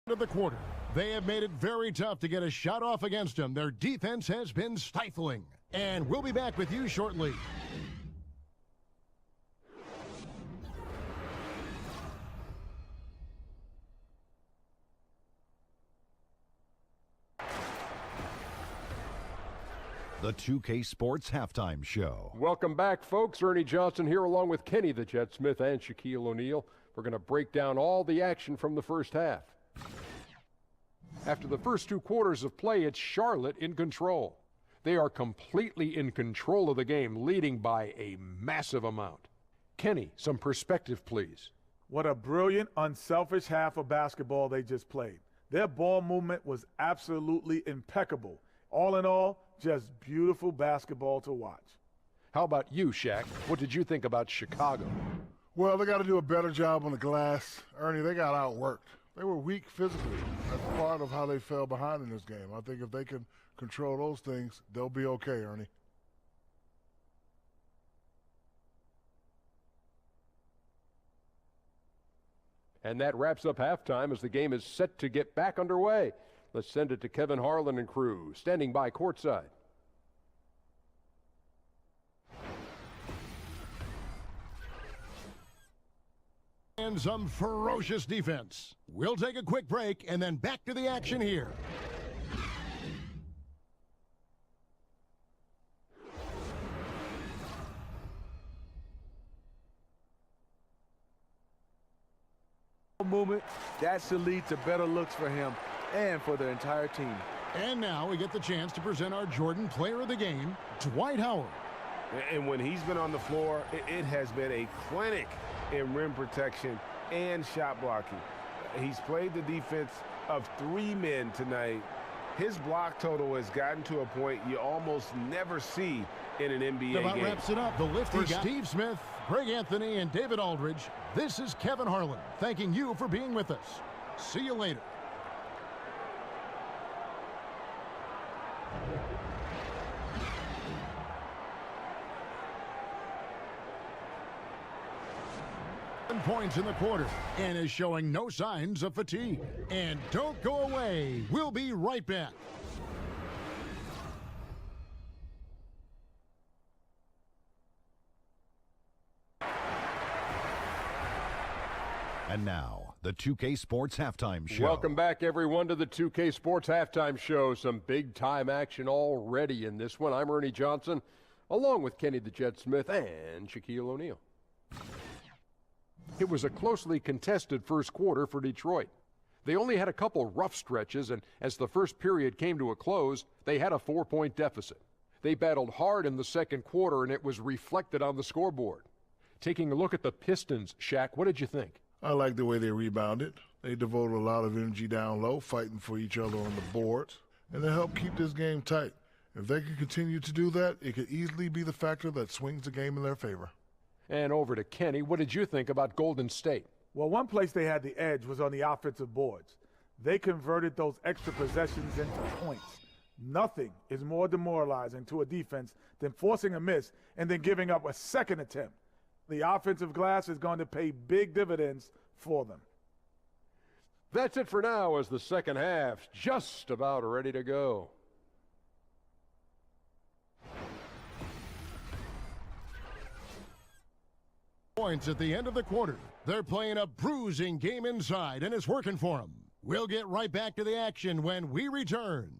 Of the quarter. They have made it very tough to get a shot off against them. Their defense has been stifling. And we'll be back with you shortly. The 2K Sports Halftime Show. Welcome back, folks. Ernie Johnson here along with Kenny the Jet Smith and Shaquille O'Neal. We're going to break down all the action from the first half. After the first 2 quarters of play, it's Charlotte in control. They are completely in control of the game, leading by a massive amount. Kenny, some perspective, please. What a brilliant, unselfish half of basketball they just played. Their ball movement was absolutely impeccable. All in all, just beautiful basketball to watch. How about you, Shaq? What did you think about Chicago? Well, they got to do a better job on the glass. Ernie, they got outworked. They were weak physically. That's part of how they fell behind in this game. I think if they can control those things, they'll be okay, Ernie. And that wraps up halftime as the game is set to get back underway. Let's send it to Kevin Harlan and crew, standing by courtside. And some ferocious defense. We'll take a quick break and then back to the action here. Movement, that should lead to better looks for him and for the entire team. And now we get the chance to present our Jordan Player of the Game, Dwight Howard. And when he's been on the floor, it has been a clinic in rim protection and shot blocking. He's played the defense of 3 men tonight. His block total has gotten to a point you almost never see in an NBA About game. wraps it up. The lift for Steve Smith, Greg Anthony, and David Aldridge. This is Kevin Harlan thanking you for being with us. See you later. Points in the quarter and is showing no signs of fatigue. And don't go away. We'll be right back. And now, the 2K Sports Halftime Show. Welcome back, everyone, to the 2K Sports Halftime Show. Some big-time action already in this one. I'm Ernie Johnson, along with Kenny the Jet Smith and Shaquille O'Neal. It was a closely contested first quarter for Detroit. They only had a couple rough stretches, and as the first period came to a close, they had a 4-point deficit. They battled hard in the second quarter, and it was reflected on the scoreboard. Taking a look at the Pistons, Shaq, what did you think? I like the way they rebounded. They devoted a lot of energy down low, fighting for each other on the boards, and they helped keep this game tight. If they can continue to do that, it could easily be the factor that swings the game in their favor. And over to Kenny. What did you think about Golden State? Well, one place they had the edge was on the offensive boards. They converted those extra possessions into points. Nothing is more demoralizing to a defense than forcing a miss and then giving up a second attempt. The offensive glass is going to pay big dividends for them. That's it for now as the second half just about ready to go. Points at the end of the quarter. They're playing a bruising game inside, and it's working for them. We'll get right back to the action when we return.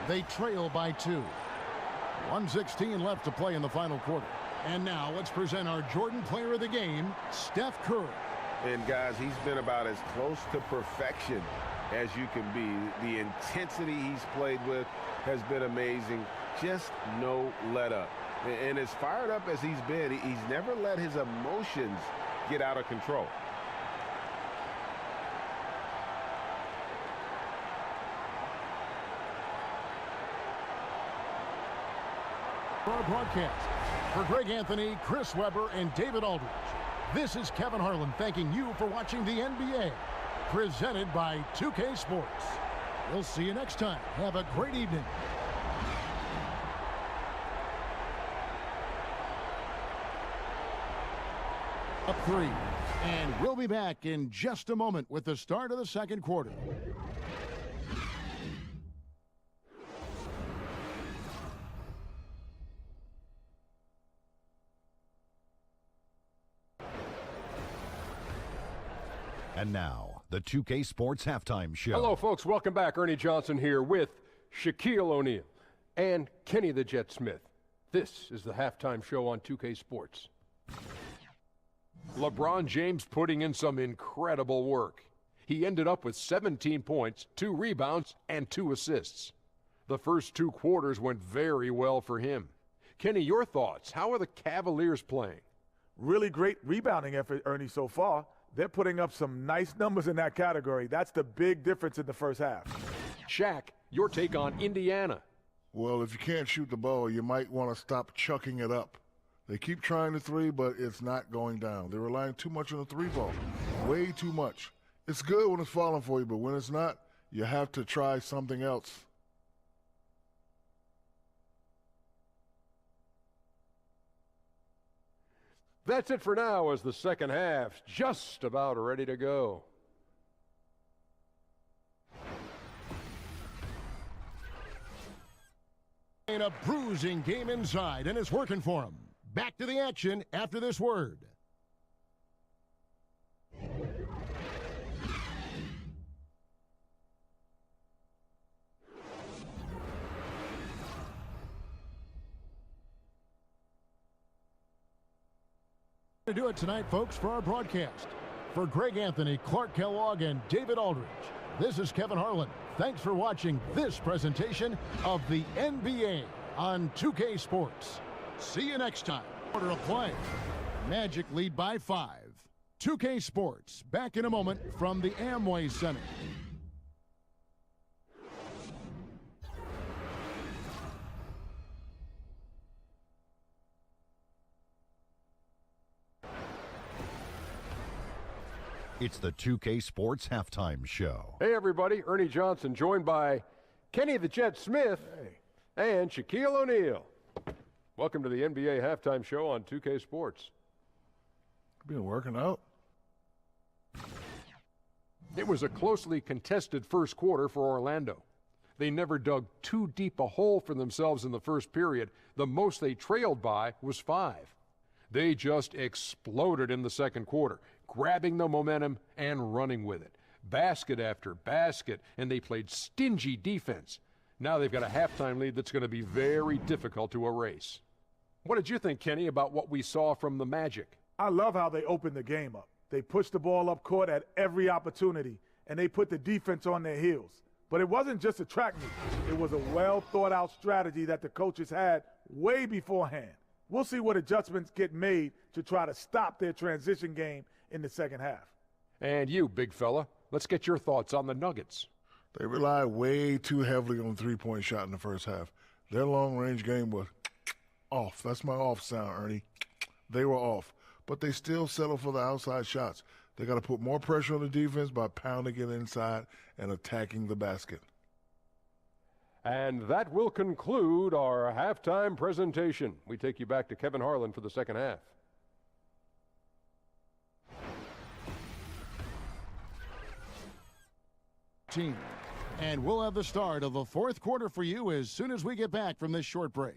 They trail by 2. 1:16 left to play in the final quarter. And now let's present our Jordan Player of the Game, Steph Curry. And guys, he's been about as close to perfection as you can be. The intensity he's played with has been amazing. Just no let up. And as fired up as he's been, he's never let his emotions get out of control. For our broadcast, for Greg Anthony, Chris Webber, and David Aldridge, this is Kevin Harlan thanking you for watching the NBA, presented by 2K Sports. We'll see you next time. Have a great evening. Up 3. And we'll be back in just a moment with the start of the second quarter. And now, the 2K Sports Halftime Show. Hello, folks. Welcome back. Ernie Johnson here with Shaquille O'Neal and Kenny the Jet Smith. This is the halftime show on 2K Sports. LeBron James putting in some incredible work. He ended up with 17 points, 2 rebounds, and 2 assists. The first 2 quarters went very well for him. Kenny, your thoughts? How are the Cavaliers playing? Really great rebounding effort, Ernie, so far. They're putting up some nice numbers in that category. That's the big difference in the first half. Shaq, your take on Indiana. Well, if you can't shoot the ball, you might want to stop chucking it up. They keep trying the 3, but it's not going down. They're relying too much on the 3 ball. Way too much. It's good when it's falling for you, but when it's not, you have to try something else. That's it for now as the second half's just about ready to go. In a bruising game inside, and it's working for him. Back to the action after this word. To do it tonight, folks, for our broadcast. For Greg Anthony, Clark Kellogg, and David Aldridge, this is Kevin Harlan. Thanks for watching this presentation of the NBA on 2K Sports. See you next time. Quarter of play. Magic lead by 5. 2K Sports, back in a moment from the Amway Center. It's the 2K Sports Halftime Show. Hey, everybody. Ernie Johnson joined by Kenny the Jet Smith and Shaquille O'Neal. Welcome to the NBA Halftime Show on 2K Sports. Been working out. It was a closely contested first quarter for Orlando. They never dug too deep a hole for themselves in the first period. The most they trailed by was 5. They just exploded in the second quarter, grabbing the momentum and running with it. Basket after basket, and they played stingy defense. Now they've got a halftime lead that's going to be very difficult to erase. What did you think, Kenny, about what we saw from the Magic? I love how they opened the game up. They pushed the ball up court at every opportunity, and they put the defense on their heels. But it wasn't just a track meet. It was a well-thought-out strategy that the coaches had way beforehand. We'll see what adjustments get made to try to stop their transition game in the second half. And you, big fella, let's get your thoughts on the Nuggets. They rely way too heavily on the three-point shot in the first half. Their long-range game was off. That's my off sound, Ernie. They were off. But they still settle for the outside shots. They got to put more pressure on the defense by pounding it inside and attacking the basket. And that will conclude our halftime presentation. We take you back to Kevin Harlan for the second half. Team. And we'll have the start of the fourth quarter for you as soon as we get back from this short break.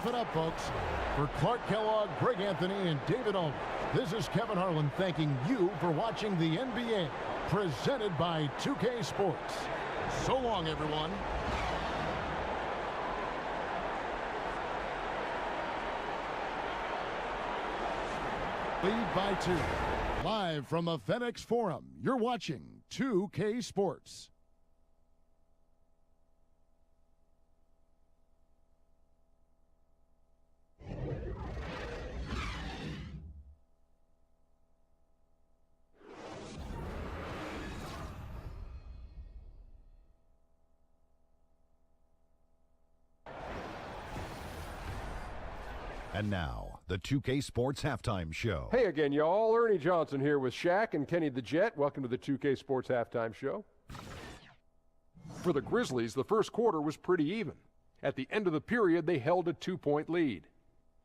It up, folks. For Clark Kellogg, Greg Anthony, and David Aldridge, this is Kevin Harlan thanking you for watching the NBA, presented by 2K Sports. So long, everyone. Lead by 2. Live from the FedEx Forum, you're watching 2K Sports. And now, the 2K Sports Halftime Show. Hey again, y'all. Ernie Johnson here with Shaq and Kenny the Jet. Welcome to the 2K Sports Halftime Show. For the Grizzlies, the first quarter was pretty even. At the end of the period, they held a 2-point lead.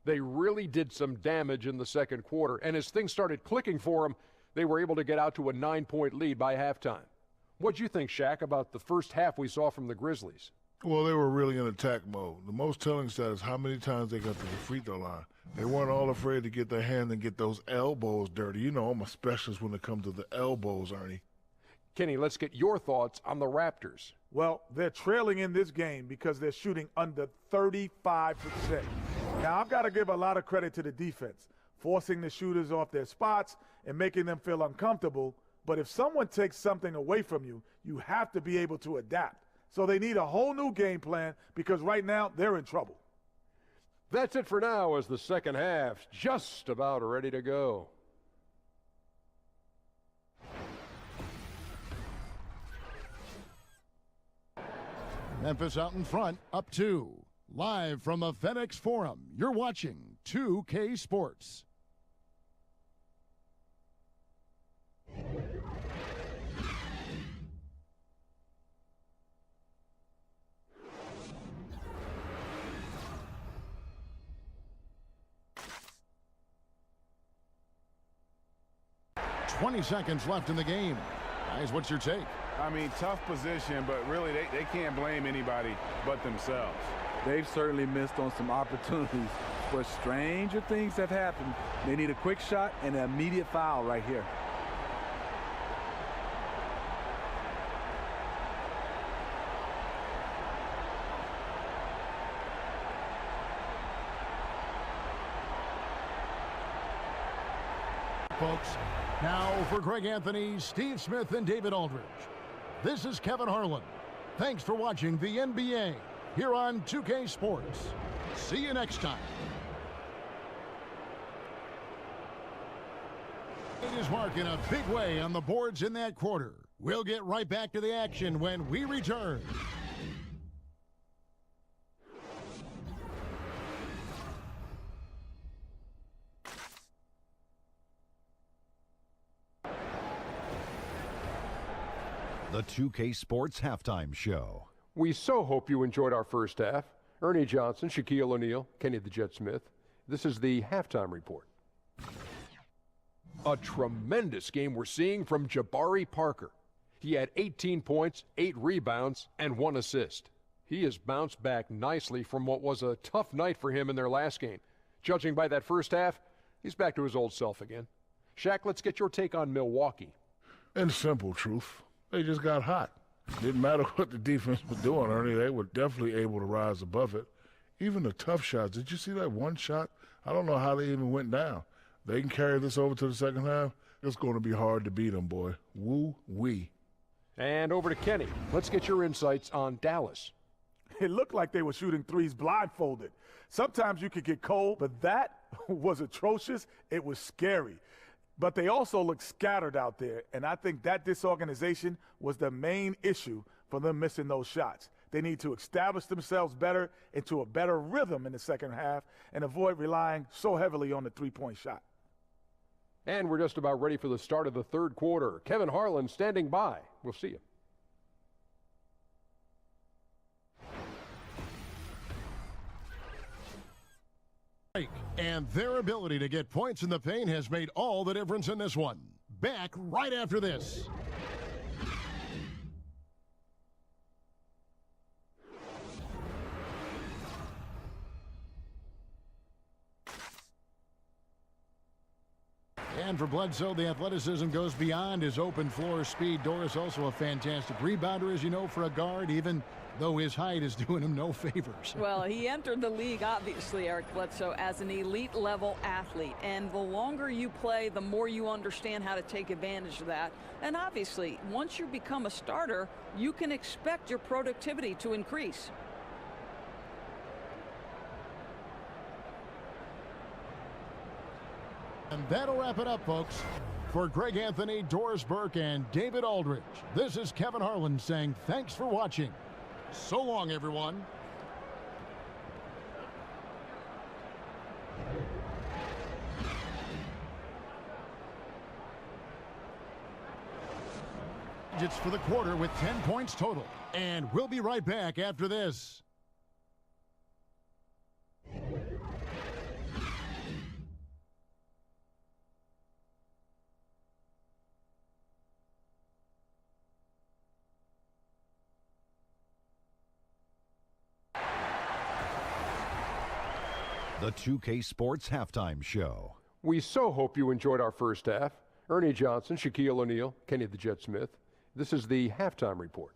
They really did some damage in the second quarter, and as things started clicking for them, they were able to get out to a 9-point lead by halftime. What'd you think, Shaq, about the first half we saw from the Grizzlies? Well, they were really in attack mode. The most telling stat is how many times they got to the free throw line. They weren't all afraid to get their hand and get those elbows dirty. You know, I'm a specialist when it comes to the elbows, Ernie. Kenny, let's get your thoughts on the Raptors. Well, they're trailing in this game because they're shooting under 35%. Now, I've got to give a lot of credit to the defense, forcing the shooters off their spots and making them feel uncomfortable. But if someone takes something away from you, you have to be able to adapt. So they need a whole new game plan because right now they're in trouble. That's it for now as the second half's just about ready to go. Memphis out in front, up 2. Live from the FedEx Forum, you're watching 2K Sports. "20 seconds left in the game. Guys, what's your take?" I mean, tough position, but really they can't blame anybody but themselves. They've certainly missed on some opportunities, but stranger things have happened. They need a quick shot and an immediate foul right here. Folks, now for Greg Anthony, Steve Smith, and David Aldridge. This is Kevin Harlan. Thanks for watching the NBA here on 2K Sports. See you next time. It is marking a big way on the boards in that quarter. We'll get right back to the action when we return. The 2K Sports Halftime Show. We so hope you enjoyed our first half. Ernie Johnson, Shaquille O'Neal, Kenny the Jet Smith. This is the halftime report. A tremendous game we're seeing from Jabari Parker. He had 18 points, 8 rebounds, and 1 assist. He has bounced back nicely from what was a tough night for him in their last game. Judging by that first half, he's back to his old self again. Shaq, let's get your take on Milwaukee. In simple truth, they just got hot. Didn't matter what the defense was doing, Ernie. They were definitely able to rise above it. Even the tough shots. Did you see that one shot? I don't know how they even went down. They can carry this over to the second half. It's going to be hard to beat them, boy. Woo-wee. And over to Kenny. Let's get your insights on Dallas. It looked like they were shooting threes blindfolded. Sometimes you could get cold, but that was atrocious. It was scary. But they also looked scattered out there, and I think that disorganization was the main issue for them missing those shots. They need to establish themselves better into a better rhythm in the second half and avoid relying so heavily on the three-point shot. And we're just about ready for the start of the third quarter. Kevin Harlan standing by. We'll see you. And their ability to get points in the paint has made all the difference in this one. Back right after this. And for Bledsoe, the athleticism goes beyond his open floor speed. Doris also a fantastic rebounder, as you know, for a guard, even though his height is doing him no favors. Well, he entered the league, obviously, Eric Bledsoe, as an elite-level athlete. And the longer you play, the more you understand how to take advantage of that. And obviously, once you become a starter, you can expect your productivity to increase. And that'll wrap it up, folks. For Greg Anthony, Doris Burke, and David Aldridge, this is Kevin Harlan saying thanks for watching. So long, everyone. digits for the quarter with 10 points total. And we'll be right back after this. The 2K Sports Halftime Show. We so hope you enjoyed our first half. Ernie Johnson, Shaquille O'Neal, Kenny the Jet Smith. This is the halftime report.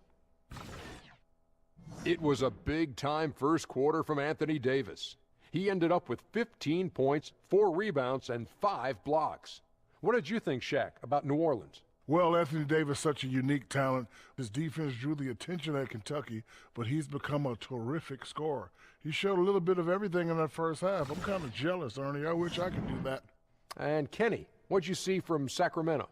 It was a big-time first quarter from Anthony Davis. He ended up with 15 points, 4 rebounds, and 5 blocks. What did you think, Shaq, about New Orleans? Well, Anthony Davis is such a unique talent. His defense drew the attention at Kentucky, but he's become a terrific scorer. He showed a little bit of everything in that first half. I'm kind of jealous, Ernie. I wish I could do that. And Kenny, what'd you see from Sacramento?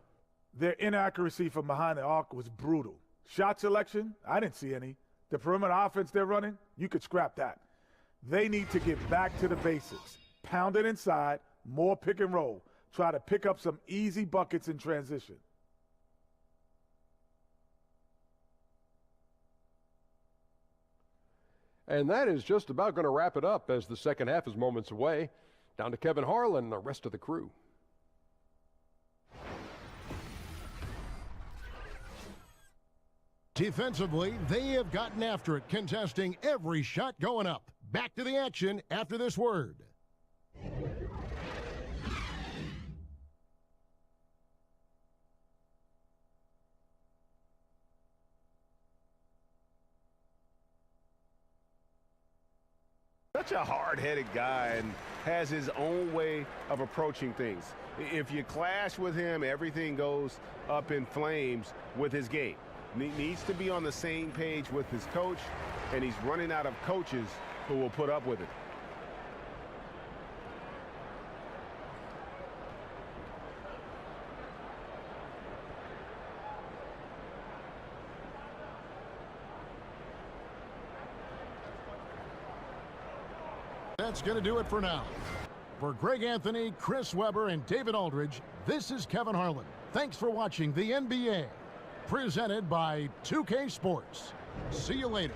Their inaccuracy from behind the arc was brutal. Shot selection, I didn't see any. The perimeter offense they're running, you could scrap that. They need to get back to the basics. Pound it inside, more pick and roll. Try to pick up some easy buckets in transition. And that is just about going to wrap it up as the second half is moments away. Down to Kevin Harlan and the rest of the crew. Defensively, they have gotten after it, contesting every shot going up. Back to the action after this word. Such a hard-headed guy and has his own way of approaching things. If you clash with him, everything goes up in flames with his game. He needs to be on the same page with his coach, and he's running out of coaches who will put up with it. That's going to do it for now. For Greg Anthony, Chris Webber, and David Aldridge, this is Kevin Harlan. Thanks for watching the NBA, presented by 2K Sports. See you later.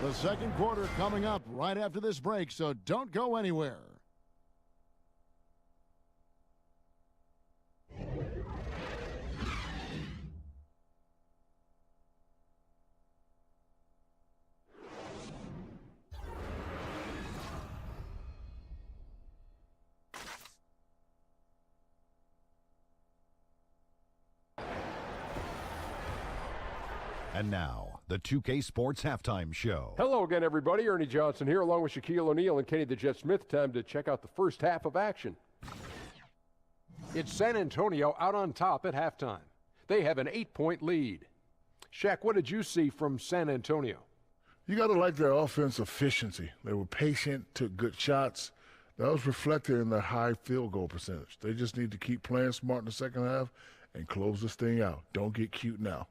The second quarter coming up right after this break, so don't go anywhere. And now, the 2K Sports Halftime Show. Hello again, everybody. Ernie Johnson here, along with Shaquille O'Neal and Kenny the Jet Smith. Time to check out the first half of action. It's San Antonio out on top at halftime. They have an 8-point lead. Shaq, what did you see from San Antonio? You got to like their offense efficiency. They were patient, took good shots. That was reflected in their high field goal percentage. They just need to keep playing smart in the second half and close this thing out. Don't get cute now.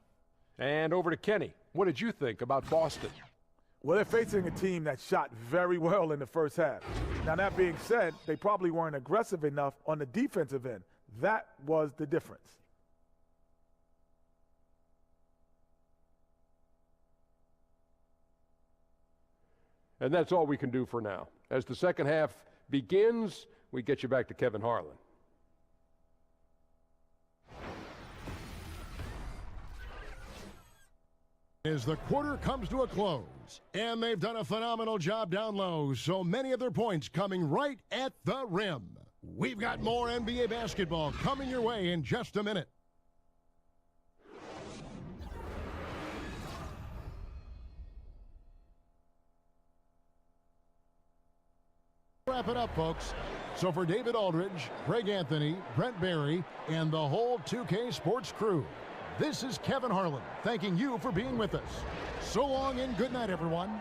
And over to Kenny. What did you think about Boston? Well, they're facing a team that shot very well in the first half. Now, that being said, they probably weren't aggressive enough on the defensive end. That was the difference. And that's all we can do for now. As the second half begins, we get you back to Kevin Harlan. As the quarter comes to a close, and they've done a phenomenal job down low, so many of their points coming right at the rim. We've got more NBA basketball coming your way in just a minute. Wrap it up, folks. So for David Aldridge, Greg Anthony, Brent Barry, and the whole 2K Sports crew, this is Kevin Harlan, thanking you for being with us. So long and good night, everyone.